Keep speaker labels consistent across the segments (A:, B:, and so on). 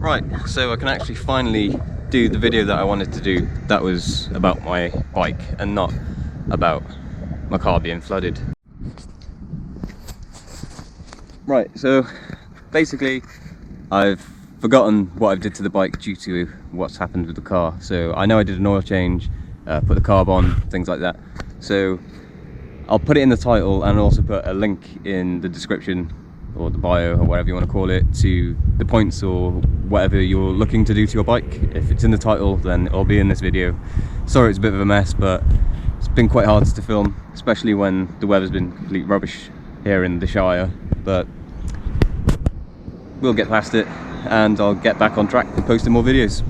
A: Right, so I can actually finally do the video that I wanted to do that was about my bike and not about my car being flooded. Right, so basically I've forgotten what I did to the bike due to what's happened with the car. So I know I did an oil change, put the carb on, things like that. So I'll put it in the title and also put a link in the description or the bio or whatever you want to call it to the points or whatever you're looking to do to your bike. If it's in the title, then it'll be in this video. Sorry it's a bit of a mess, but it's been quite hard to film, especially when the weather's been complete rubbish here in the Shire, but we'll get past it and I'll get back on track and posting more videos.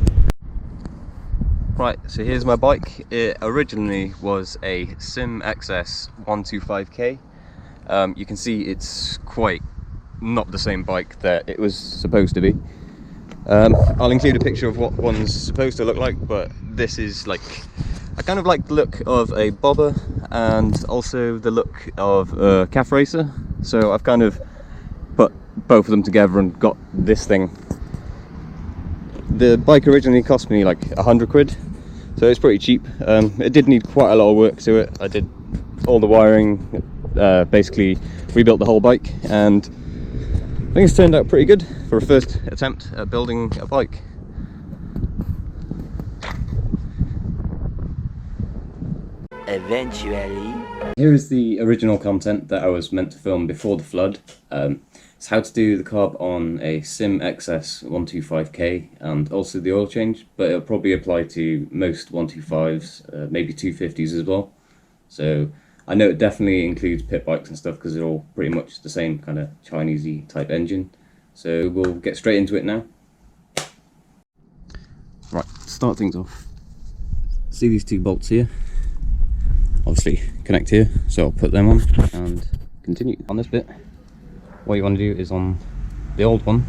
A: Right, so here's my bike. It originally was a Sym XS 125k. You can see it's quite not the same bike that it was supposed to be. I'll include a picture of what one's supposed to look like, but this is like, I kind of like the look of a bobber and also the look of a calf racer. So I've kind of put both of them together and got this thing. The bike originally cost me like 100 quid, so it's pretty cheap. It did need quite a lot of work to it. I did all the wiring, basically rebuilt the whole bike, and I think it's turned out pretty good for a first attempt at building a bike.
B: Eventually.
A: Here is the original content that I was meant to film before the flood. It's how to do the carb on a Sym XS 125k and also the oil change, but it'll probably apply to most 125s, maybe 250s as well. So I know it definitely includes pit bikes and stuff because they're all pretty much the same kind of Chinese-y type engine. So we'll get straight into it now. Right, to start things off, see these two bolts here? Obviously connect here, so I'll put them on and continue. On this bit, what you want to do is on the old one,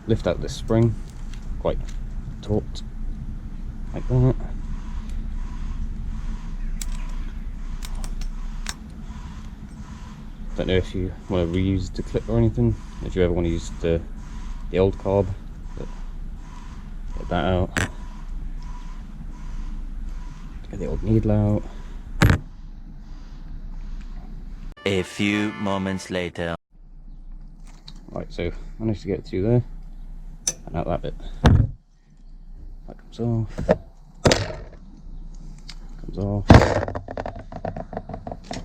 A: lift out this spring, quite taut, like that. Don't know if you want to reuse the clip or anything, if you ever want to use the old carb, but get that out, get the old needle out.
B: A few moments later.
A: Right, so managed to get it through there and out that bit. That comes off.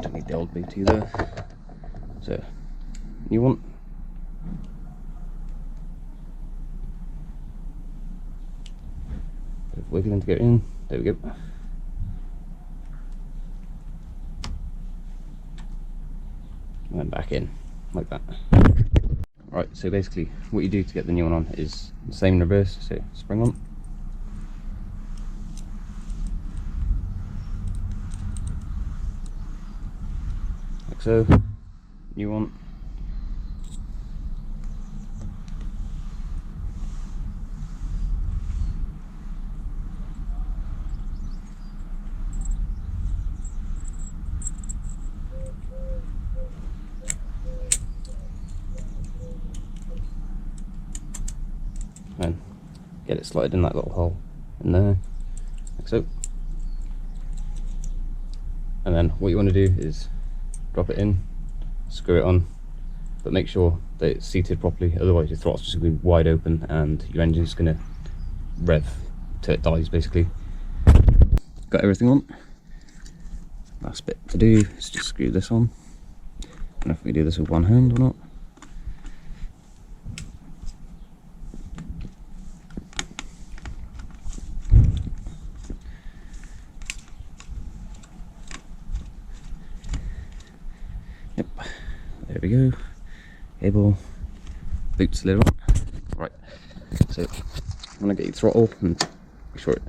A: Don't need the old bit either. So, new one. Bit of wiggling to get in. There we go. And then back in, like that. Right, so basically what you do to get the new one on is the same in reverse, so spring on. Like so, new one. And get it slotted in that little hole in there, like so. And then what you want to do is drop it in, screw it on, but make sure that it's seated properly, otherwise your throttle's just going to be wide open and your engine's going to rev till it dies basically. Got everything on. Last bit to do is just screw this on. I don't know if we do this with one hand or not. Yep, there we go. Cable, boots lid on. Right, so I'm gonna get your throttle and make sure it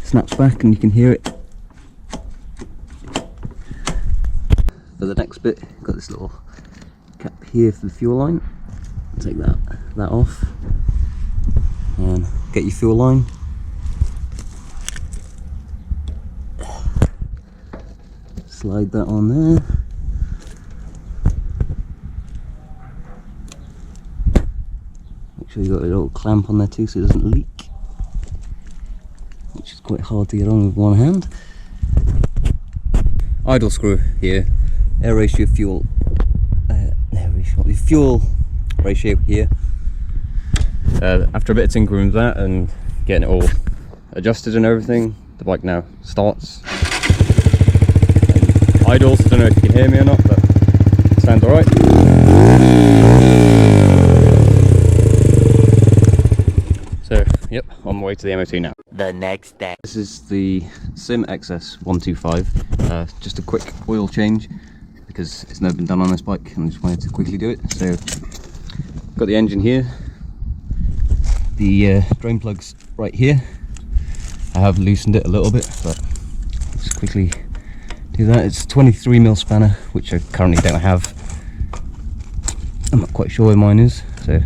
A: snaps back and you can hear it. For the next bit, got this little cap here for the fuel line. Take that off and get your fuel line. Slide that on there. sure you got a little clamp on there too so it doesn't leak, which is quite hard to get on with one hand. Idle screw here, air ratio, fuel, fuel ratio here. After a bit of tinkering with that and getting it all adjusted and everything, the bike now starts. Idle, so I don't know if you can hear me or not, but it sounds alright. So, yep, on my way to the MOT now.
B: The next day.
A: This is the Sym XS 125. Just a quick oil change because it's never been done on this bike and I just wanted to quickly do it. So, got the engine here, the drain plug's right here. I have loosened it a little bit, but just quickly do that. It's a 23mm spanner, which I currently don't have. I'm not quite sure where mine is, so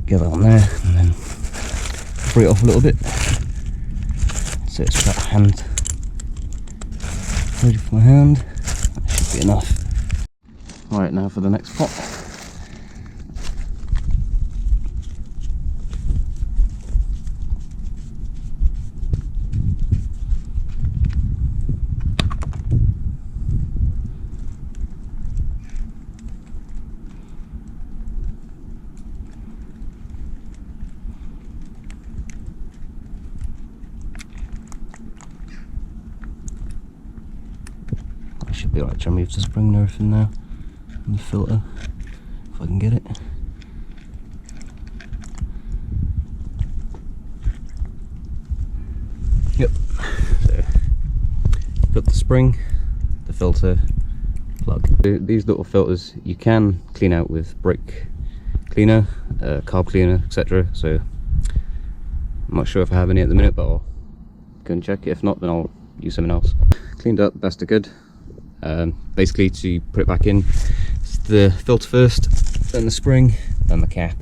A: get that on there and then free it off a little bit. So it's that hand ready for my hand. That should be enough. Right, now for the next pot. Should be alright to remove the spring and everything now, and the filter, if I can get it. Yep, so got the spring, the filter, plug. These little filters you can clean out with brake cleaner, carb cleaner, etc. So I'm not sure if I have any at the minute, but I'll go and check it. If not, then I'll use something else. Cleaned up best I could. Basically, to put it back in, it's the filter first, then the spring, then the cap.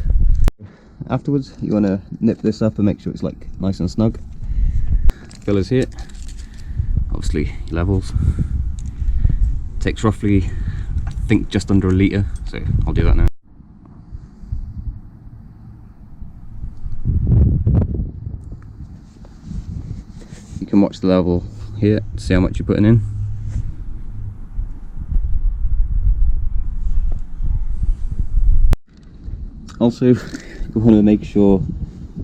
A: Afterwards, you want to nip this up and make sure it's like nice and snug. Fillers here, obviously levels. Takes roughly, I think, just under a litre, so I'll do that now. You can watch the level here to see how much you're putting in. Also, you want to make sure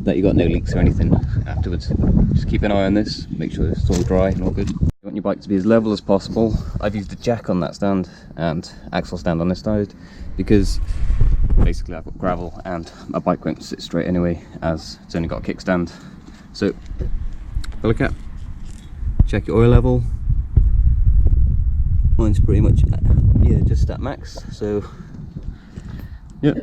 A: that you got no leaks or anything afterwards. Just keep an eye on this, make sure it's all dry and all good. You want your bike to be as level as possible. I've used a jack on that stand and axle stand on this side because basically I've got gravel and my bike won't sit straight anyway, as it's only got a kickstand. So, fill a cap, check your oil level. Mine's pretty much, just at max, so yeah.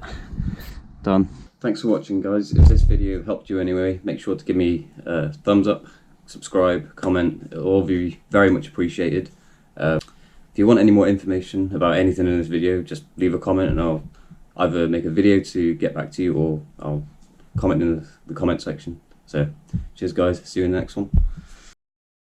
A: Done. Thanks for watching, guys. If this video helped you anyway, make sure to give me a thumbs up, subscribe, comment. It'll all be very much appreciated. If you want any more information about anything in this video, just leave a comment and I'll either make a video to get back to you or I'll comment in the comment section. So cheers guys, see you in the next one.